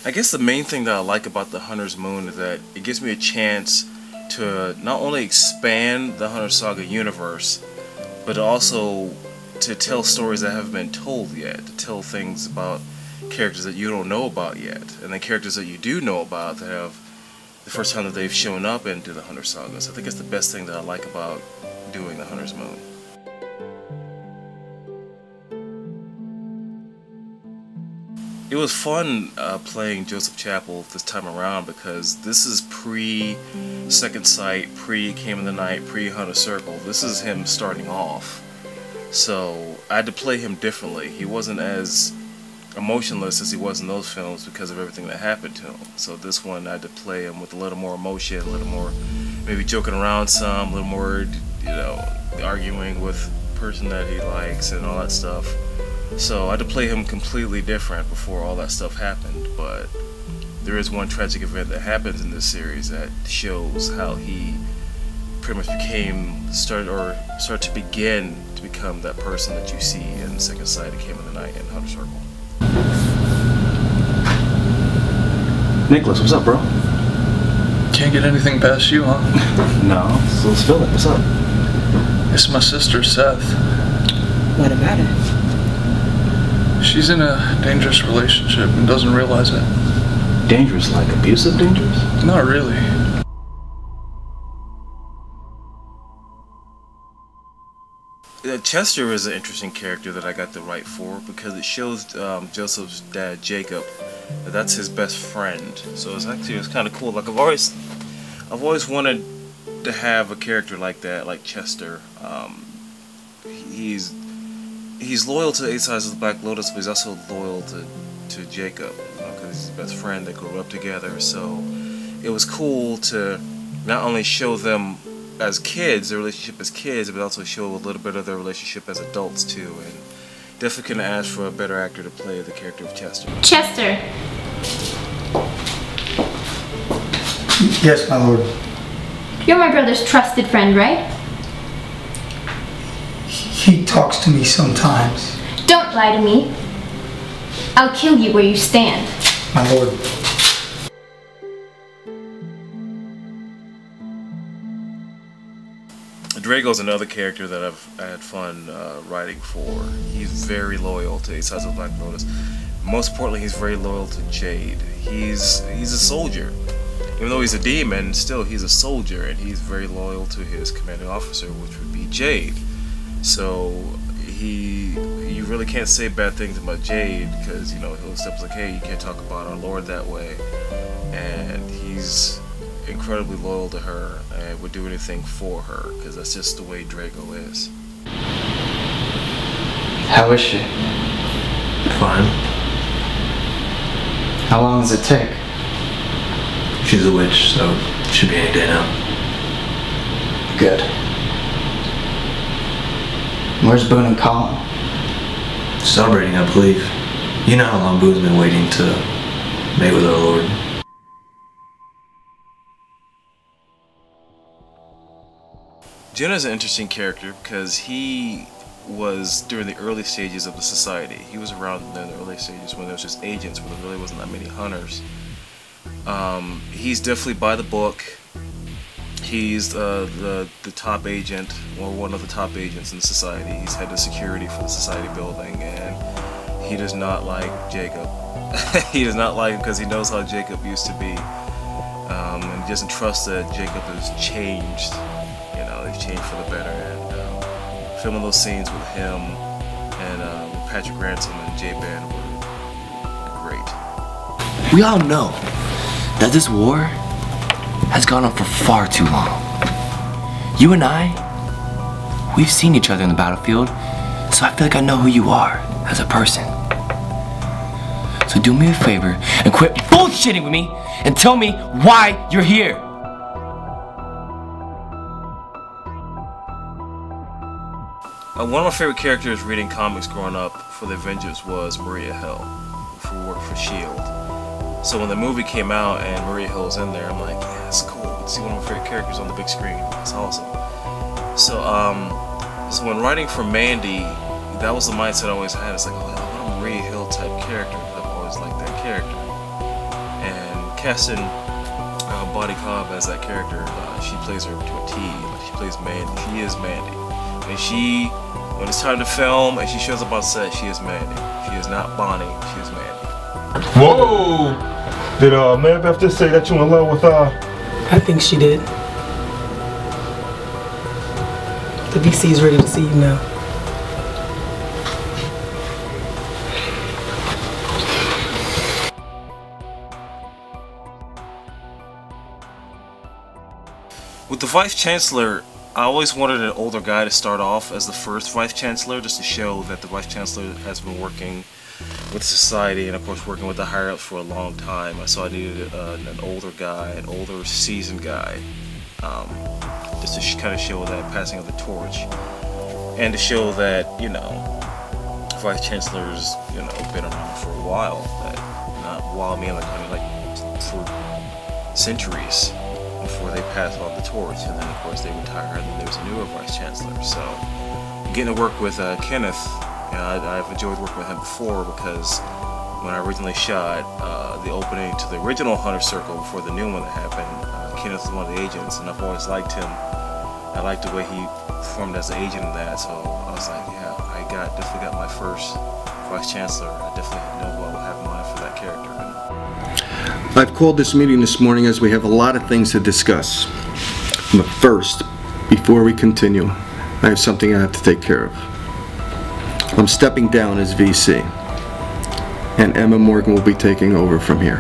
I guess the main thing that I like about the Hunter's Moon is that it gives me a chance to not only expand the Hunter Saga universe, but also to tell stories that haven't been told yet, to tell things about characters that you don't know about yet, and then characters that you do know about that have the first time that they've shown up into the Hunter Saga. So I think it's the best thing that I like about doing the Hunter's Moon. It was fun playing Joseph Chapel this time around because this is pre-Second Sight, pre-Came in the Night, pre-Hunter Circle. This is him starting off. So I had to play him differently. He wasn't as emotionless as he was in those films because of everything that happened to him. So this one I had to play him with a little more emotion, a little more maybe joking around some, a little more, you know, arguing with the person that he likes and all that stuff. So I had to play him completely different before all that stuff happened, but there is one tragic event that happens in this series that shows how he pretty much started to begin to become that person that you see in Second Sight, Came in the Night, and Hunter Circle. Nicholas, what's up, bro? Can't get anything past you, huh? No, so let's spill it. What's up? It's my sister, Seth. What about it? She's in a dangerous relationship and doesn't realize it. Dangerous, like abusive dangerous? Not really. Chester is an interesting character that I got to write for because it shows Joseph's dad, Jacob, that's his best friend. So it's kind of cool. Like I've always wanted to have a character like that, like Chester. He's loyal to 8 Sides of the Black Lotus, but he's also loyal to Jacob, because he's his best friend. They grew up together. So it was cool to not only show them as kids, their relationship as kids, but also show a little bit of their relationship as adults too. And definitely couldn't ask for a better actor to play the character of Chester. Chester. Yes, my lord. You're my brother's trusted friend, right? He talks to me sometimes. Don't lie to me. I'll kill you where you stand. My lord. DRAGO's another character that I had fun writing for. He's very loyal to 8 Sides of the Black Lotus. Most importantly, he's very loyal to Jade. He's a soldier. Even though he's a demon, still he's a soldier, and he's very loyal to his commanding officer, which would be Jade. So you really can't say bad things about Jade because, you know, he'll step like, hey, you can't talk about our Lord that way. And he's incredibly loyal to her and would do anything for her because that's just the way DRAGO is. How is she? Fine. How long does it take? She's a witch, so should be any day now. Good. Where's Boone and Colin? Celebrating, I believe. You know how long Boone's been waiting to mate with our Lord. Jenna's an interesting character because he was during the early stages of the society. He was around in the early stages when there was just agents, where there really wasn't that many hunters. He's definitely by the book. He's the top agent, or one of the top agents in the society. He's head of security for the society building, and he does not like Jacob. He does not like him because he knows how Jacob used to be, and he doesn't trust that Jacob has changed. You know, he's changed for the better. And filming those scenes with him and Patrick Ransom and J-Ban were great. We all know that this war has gone on for far too long. You and I, we've seen each other in the battlefield, so I feel like I know who you are as a person. So do me a favor and quit bullshitting with me and tell me why you're here. One of my favorite characters reading comics growing up for the Avengers was Maria Hill, who worked for S.H.I.E.L.D. So when the movie came out and Maria Hill's in there, I'm like, yeah, that's cool. I see one of my favorite characters on the big screen. That's awesome. So, so when writing for Mandy, that was the mindset I always had. It's like, oh, I want a Maria Hill type character. I've always liked that character. casting Bonnie Cobb as that character. She plays her to a T. She plays Mandy. She is Mandy. And when it's time to film and she shows up on set, she is Mandy. She is not Bonnie. She is Mandy. Whoa! Did Mary Beth just say that you in love with I think she did. The VC is ready to see you now. With the Vice Chancellor, I always wanted an older guy to start off as the first Vice Chancellor, just to show that the Vice Chancellor has been working with society and of course working with the higher-ups for a long time. So I needed an older guy, an older seasoned guy, just to kind of show that passing of the torch, and to show that, you know, Vice Chancellor's, you know, been around for a while, that not while me, like for centuries before they pass on the torch, and then of course they retire, and then there's a newer Vice Chancellor. So getting to work with Kenneth, I've enjoyed working with him before, because when I originally shot the opening to the original Hunter Circle before the new one that happened, Kenneth was one of the agents, and I've always liked him. I liked the way he performed as an agent in that, so I was like, yeah, I definitely got my first Vice Chancellor. I definitely know what I have in mind for that character. I've called this meeting this morning as we have a lot of things to discuss. But first, before we continue, I have something I have to take care of. I'm stepping down as VC, and Emma Morgan will be taking over from here.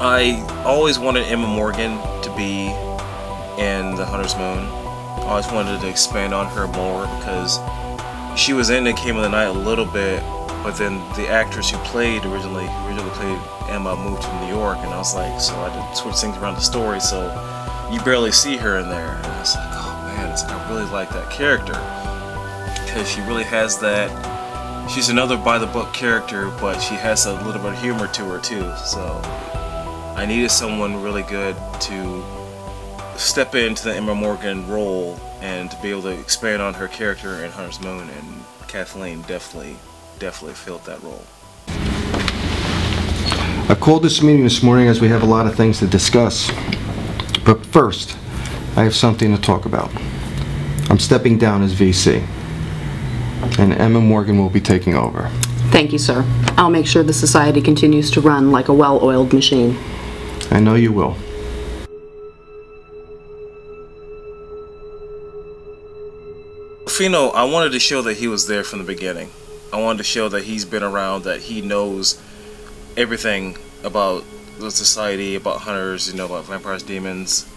I always wanted Emma Morgan to be in The Hunter's Moon. I always wanted to expand on her more, because she was in It Came in the Night a little bit, but then the actress who originally played Emma moved to New York, and I was like, so I had to switch things around the story, so you barely see her in there. And I was like, oh man, I really like that character, because she really has that. She's another by-the-book character, but she has a little bit of humor to her too. So I needed someone really good to step into the Emma Morgan role and to be able to expand on her character in Hunter's Moon, and Kathleen definitely filled that role. I've called this meeting this morning as we have a lot of things to discuss. But first, I have something to talk about. I'm stepping down as VC, and Emma Morgan will be taking over. Thank you, sir. I'll make sure the society continues to run like a well-oiled machine. I know you will. DELFINO, I wanted to show that he was there from the beginning. I wanted to show that he's been around, that he knows everything about the society, about hunters, you know, about vampires, demons,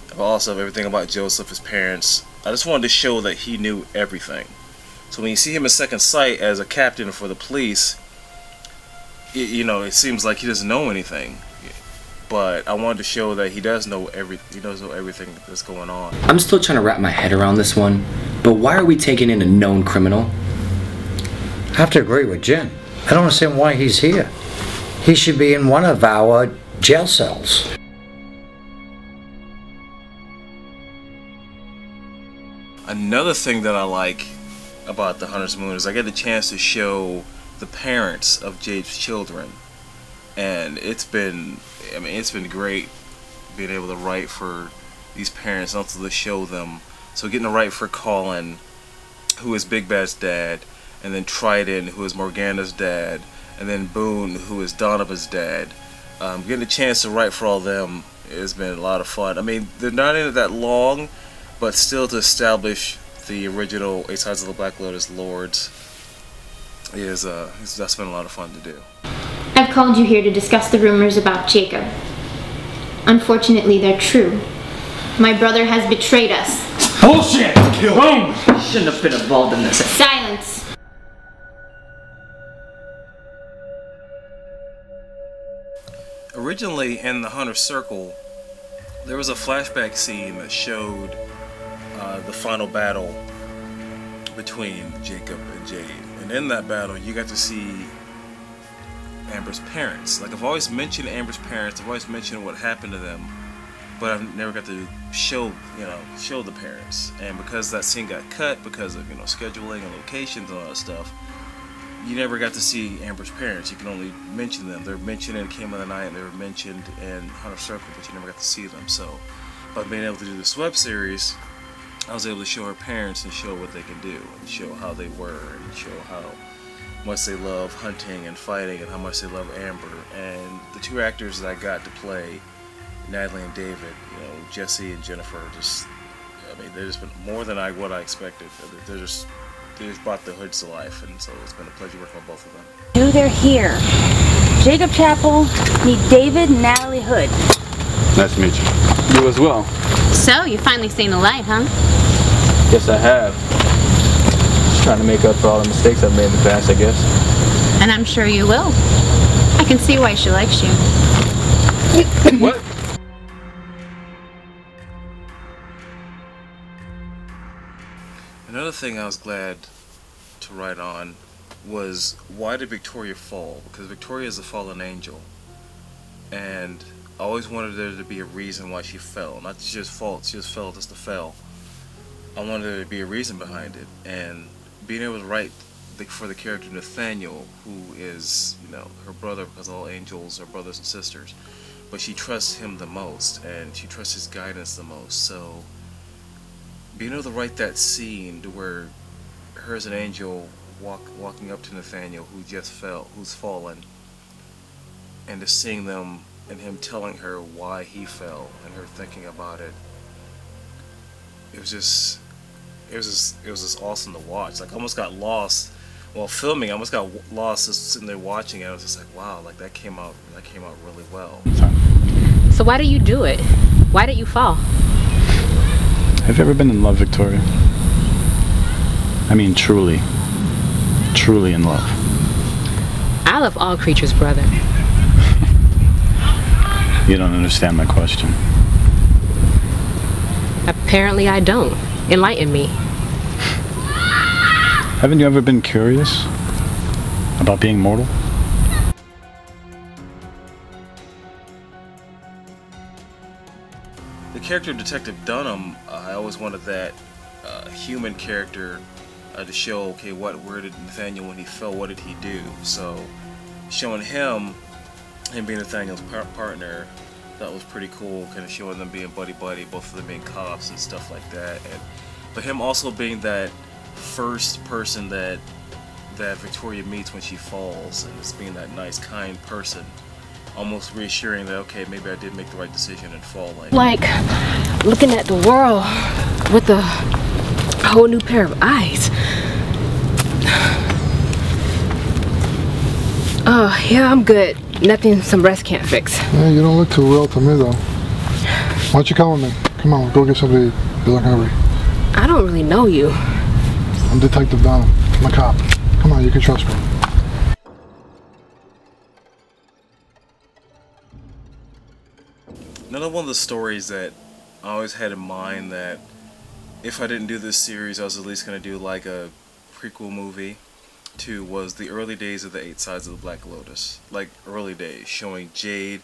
but also everything about Joseph, his parents. I just wanted to show that he knew everything. So when you see him in Second Sight as a captain for the police, you know, it seems like he doesn't know anything. But I wanted to show that he does know everything that's going on. I'm still trying to wrap my head around this one, but why are we taking in a known criminal? I have to agree with Jen. I don't understand why he's here. He should be in one of our jail cells. Another thing that I like about The Hunter's Moon is I get the chance to show the parents of Jade's children. And it's been great being able to write for these parents, and also to show them. So getting to write for Colin, who is Big Bad's dad, and then Triton, who is Morgana's dad, and then Boone, who is Donovan's dad. Getting a chance to write for all of them has been a lot of fun. I mean, they're not in it that long, but still to establish the original Eight Sides of the Black Lotus Lords that's been a lot of fun to do. I've called you here to discuss the rumors about Jacob. Unfortunately, they're true. My brother has betrayed us. Bullshit! Boom! Shouldn't have been involved in this. Silence! Originally in the Hunter Circle, there was a flashback scene that showed the final battle between Jacob and Jade. And in that battle, you got to see Amber's parents. Like, I've always mentioned Amber's parents, I've always mentioned what happened to them, but I've never got to show the parents. And because that scene got cut because of, scheduling and locations and all that stuff, you never got to see Amber's parents. You can only mention them. They're mentioned in Came of the Night, and they were mentioned in Hunter Circle, but you never got to see them. So by being able to do this web series, I was able to show her parents and show what they can do, and show how they were, and show how much they love hunting and fighting, and how much they love Amber. And the two actors that I got to play, Natalie and David, you know, Jesse and Jennifer, just, I mean, they've just been more than what I expected. They just brought the hoods to life, and so it's been a pleasure working with both of them. They're here. Jacob Chappell, meet David and Natalie Hood. Nice to meet you. You as well. So, you're finally seeing the light, huh? Yes, I have. Just trying to make up for all the mistakes I've made in the past, I guess. And I'm sure you will. I can see why she likes you. What? Another thing I was glad to write on was, why did Victoria fall? Because Victoria is a fallen angel, and I always wanted there to be a reason why she fell. Not just fault, she just fell just to fail. I wanted there to be a reason behind it, and being able to write for the character Nathaniel, who is, you know, her brother, because all angels are brothers and sisters, but she trusts him the most, and she trusts his guidance the most. So being able to write that scene to where her as an angel walking up to Nathaniel, who just fell, who's fallen, and just seeing them and him telling her why he fell and her thinking about it, it was just awesome to watch. Like, I almost got lost while filming. I almost got lost just sitting there watching it. I was just like, wow, like that came out really well. So why do you do it? Why did you fall? Have you ever been in love, Victoria? I mean, truly in love. I love all creatures, brother. You don't understand my question. Apparently I don't. Enlighten me. Haven't you ever been curious about being mortal? The character of Detective Dunham, I always wanted that human character to show, okay, where did Nathaniel, when he fell, what did he do? So showing him being Nathaniel's partner, that was pretty cool, kind of showing them being buddy-buddy, both of them being cops and stuff like that. But him also being that first person that Victoria meets when she falls, and just being that nice, kind person, almost reassuring that, okay, maybe I did make the right decision in falling. Like looking at the world with a whole new pair of eyes. Oh, yeah, I'm good. Nothing some breast can't fix. Yeah, you don't look too well to me, though. Why don't you come with me? Come on, go get something to eat. You look hungry. I don't really know you. I'm Detective Dunham. I'm a cop. Come on, you can trust me. Another one of the stories that I always had in mind, that if I didn't do this series, I was at least going to do like a prequel movie to, was the early days of the 8 Sides of the Black Lotus. Like, early days, showing Jade,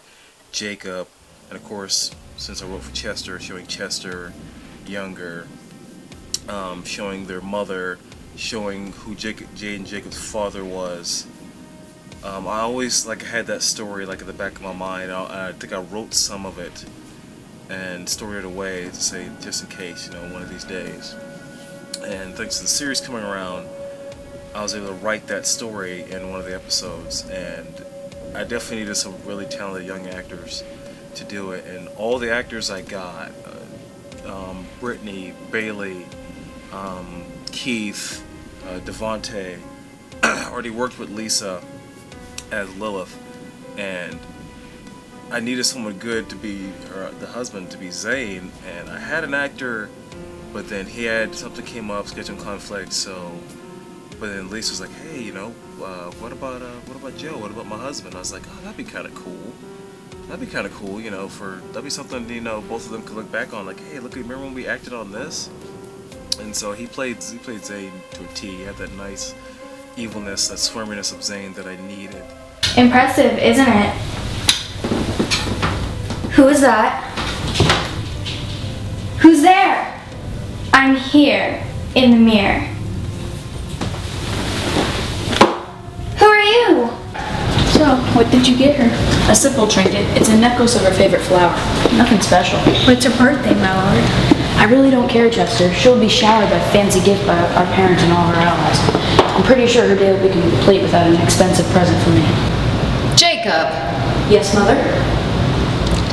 Jacob, and of course, since I wrote for Chester, showing Chester younger, showing their mother, showing who Jade and Jacob's father was. I always had that story like in the back of my mind. I think I wrote some of it and stored it away to say, just in case, you know, one of these days. And thanks to the series coming around, I was able to write that story in one of the episodes, and I definitely needed some really talented young actors to do it. And all the actors I got, Brittany, Bailey, Keith, Devontae, already worked with Lisa as Lilith, and I needed someone good to be the husband, to be Zane. And I had an actor, but then he had something came up, scheduling conflict. So, but then Lisa was like, "Hey, you know, what about Joe? What about my husband?" I was like, "Oh, that'd be kind of cool. That'd be kind of cool, you know. That'd be something, you know, both of them could look back on. Like, hey, look, remember when we acted on this?" And so he played Zane to a T. He had that nice evilness, that swarminess of Zane that I needed. Impressive, isn't it? Who is that? Who's there? I'm here, in the mirror. you. So, what did you get her? A simple trinket. It's a necklace of her favorite flower. Nothing special. But it's her birthday, my lord. I really don't care, Chester. She'll be showered by a fancy gift by our parents and all her allies. I'm pretty sure her day will be complete without an expensive present from me. Jacob. Yes, Mother?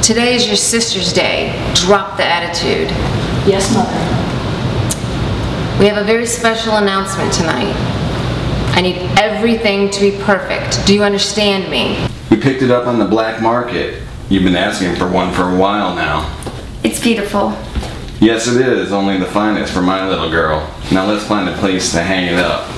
Today is your sister's day. Drop the attitude. Yes, Mother. We have a very special announcement tonight. I need everything to be perfect. Do you understand me? We picked it up on the black market. You've been asking for one for a while now. It's beautiful. Yes, it is. Only the finest for my little girl. Now let's find a place to hang it up.